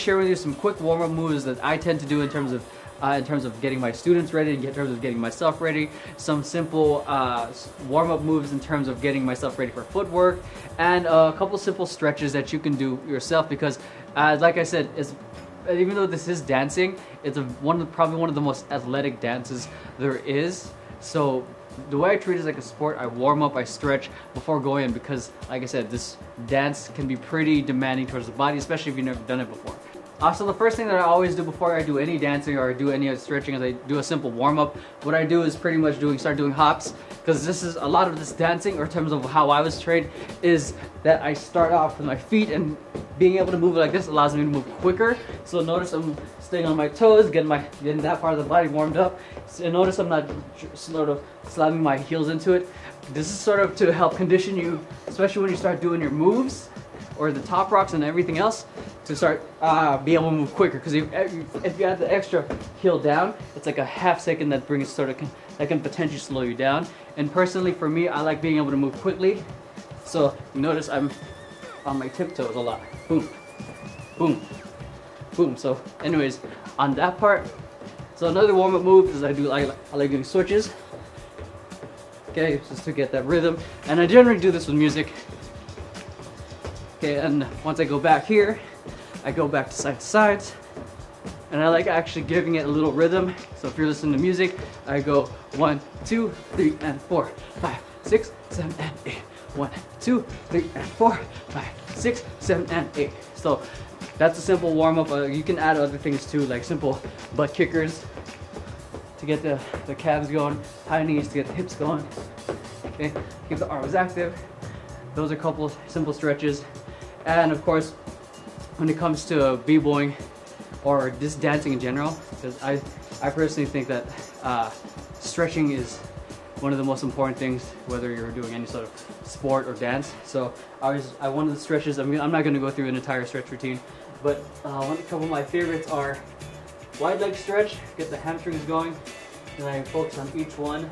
share with you some quick warm-up moves that I tend to do in terms of getting my students ready, in terms of getting myself ready, some simple warm-up moves in terms of getting myself ready for footwork, and a couple simple stretches that you can do yourself because, like I said, even though this is dancing, it's probably one of the most athletic dances there is. So the way I treat it is like a sport. I warm up, I stretch before going in because, like I said, this dance can be pretty demanding towards the body, especially if you've never done it before. So the first thing that I always do before I do any dancing or do any stretching is I do a simple warm-up. What I do is pretty much start doing hops, because this is a lot of this dancing, or in terms of how I was trained, is that I start off with my feet, and being able to move like this allows me to move quicker. So notice I'm staying on my toes, getting that part of the body warmed up. So notice I'm not sort of slamming my heels into it. This is sort of to help condition you, especially when you start doing your moves or the top rocks and everything else, to start be able to move quicker. Because if you add the extra heel down, it's like a half second that can potentially slow you down. And personally, for me, I like being able to move quickly. So you notice I'm on my tiptoes a lot. Boom, boom, boom. So anyways, on that part, so another warm-up move is I like doing switches. Okay, just to get that rhythm. And I generally do this with music. Okay, and once I go back here, I go back to sides, and I like actually giving it a little rhythm. So if you're listening to music, I go 1, 2, 3, and 4, 5, 6, 7, and 8. 1, 2, 3, and 4, 5, 6, 7, and 8. So that's a simple warm-up. You can add other things too, like simple butt kickers to get the calves going, high knees to get the hips going. Okay, keep the arms active. Those are a couple of simple stretches. And of course, when it comes to b-boying or just dancing in general, because I personally think that stretching is one of the most important things, whether you're doing any sort of sport or dance. So one of the stretches, I'm not going to go through an entire stretch routine, but a couple of my favorites are wide leg stretch, get the hamstrings going, and I focus on each one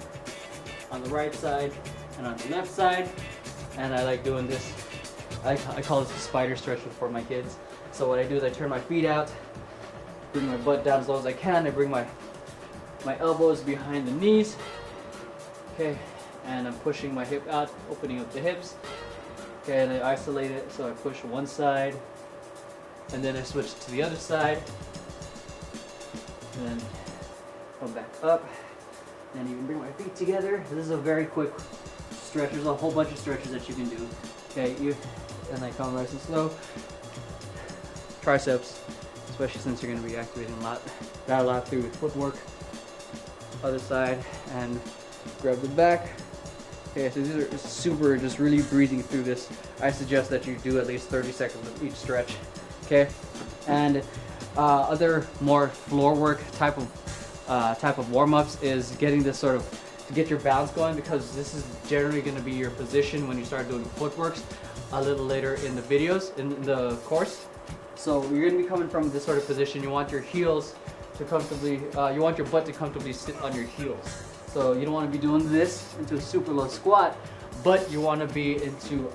on the right side and on the left side. And I like doing this, I call this the spider stretch for my kids. So what I do is I turn my feet out, bring my butt down as low as I can. I bring my elbows behind the knees. Okay, and I'm pushing my hip out, opening up the hips. Okay, and I isolate it, so I push one side, and then I switch to the other side, and then come back up, and you can bring my feet together. This is a very quick stretch. There's a whole bunch of stretches that you can do. Okay, and I come nice and slow. Triceps, especially since you're going to be activating a lot through footwork. Other side, and grab the back. Okay, so these are super, just really breathing through this. I suggest that you do at least 30 seconds of each stretch. Okay, and other more floor work type of warm-ups is getting this sort of to get your balance going, because this is generally going to be your position when you start doing footworks a little later in the videos, in the course. So you're going to be coming from this sort of position. You want your heels to comfortably, you want your butt to comfortably sit on your heels. So you don't want to be doing this into a super low squat, but you want to be into,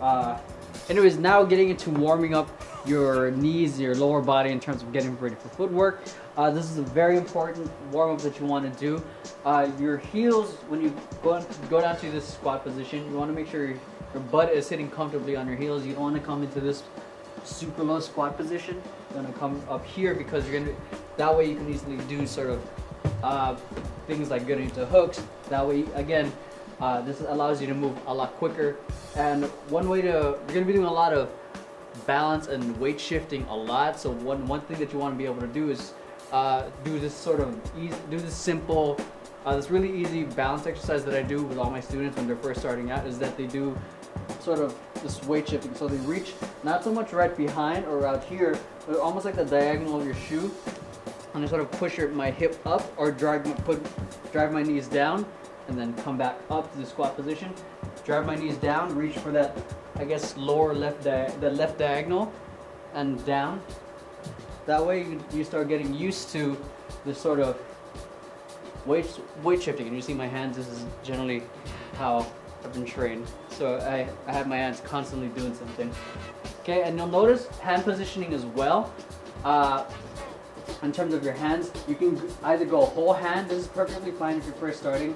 anyways, now getting into warming up your knees, your lower body in terms of getting ready for footwork. This is a very important warm-up that you want to do. Your heels, when you go down to this squat position, you want to make sure your butt is sitting comfortably on your heels. You don't want to come into this super low squat position. You're going to come up here, because you're going to, that way you can easily do sort of things like getting into hooks. That way, again, this allows you to move a lot quicker. And one way you're going to be doing a lot of balance and weight shifting a lot. So one thing that you want to be able to do is do this sort of this simple, this really easy balance exercise that I do with all my students when they're first starting out, is that they do sort of this weight shifting. So they reach not so much right behind or out here, but almost like the diagonal of your shoe, and I sort of push my hip up, or drive my knees down, and then come back up to the squat position. Drive my knees down, reach for that, I guess, lower left diagonal, and down. That way you start getting used to this sort of weight shifting. And you see my hands, this is generally how I've been trained. So I have my hands constantly doing something. Okay, and you'll notice hand positioning as well. in terms of your hands, you can either go whole hand. This is perfectly fine if you're first starting.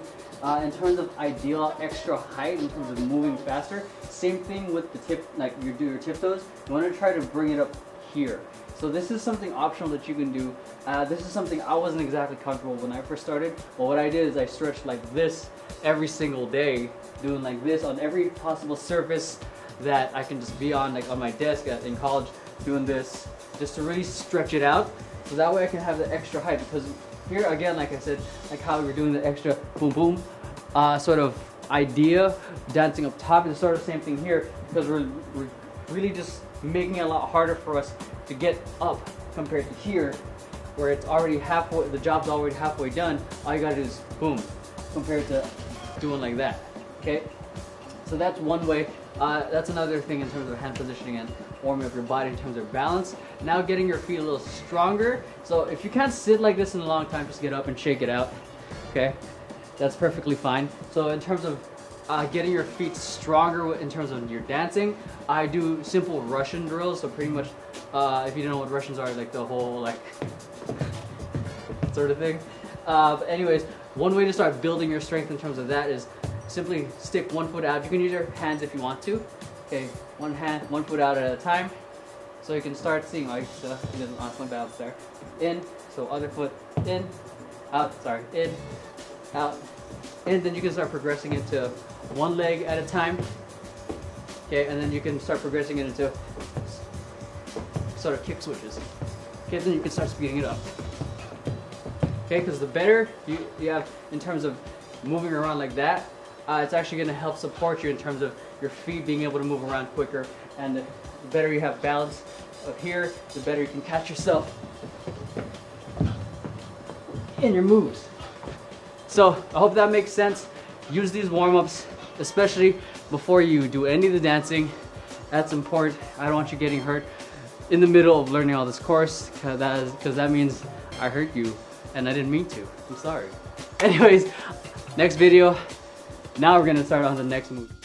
In terms of ideal extra height, in terms of moving faster, same thing with the tip, like you do your tiptoes. You want to try to bring it up here. So this is something optional that you can do. This is something I wasn't exactly comfortable when I first started, but what I did is I stretched like this every single day, doing like this on every possible surface that I can just be on, like on my desk in college, doing this just to really stretch it out, so that way I can have the extra height. Because here again, like I said, like how we're doing the extra boom boom sort of idea, dancing up top, is sort of the same thing here, because we're really just making it a lot harder for us to get up compared to here, where it's already halfway, the job's already halfway done. All you gotta do is boom, compared to doing like that. Okay, so that's one way. That's another thing in terms of hand positioning and warming up your body in terms of balance. Now getting your feet a little stronger. So if you can't sit like this in a long time, just get up and shake it out. Okay, that's perfectly fine. So in terms of getting your feet stronger in terms of your dancing, I do simple Russian drills. So pretty much, if you don't know what Russians are, like the whole like sort of thing. But anyways, one way to start building your strength in terms of that is simply stick one foot out. You can use your hands if you want to. Okay, one hand, one foot out at a time. So you can start seeing like one balance there. In, so other foot in, out, sorry, in, out. And then you can start progressing into one leg at a time. Okay, and then you can start progressing it into sort of kick switches. Okay, then you can start speeding it up. Okay, because the better you have in terms of moving around like that, it's actually going to help support you in terms of your feet being able to move around quicker. And the better you have balance up here, the better you can catch yourself in your moves. So I hope that makes sense. Use these warm-ups, especially before you do any of the dancing. That's important. I don't want you getting hurt in the middle of learning all this course, because that means I hurt you and I didn't mean to. I'm sorry. Anyways, next video. Now we're gonna start on the next move.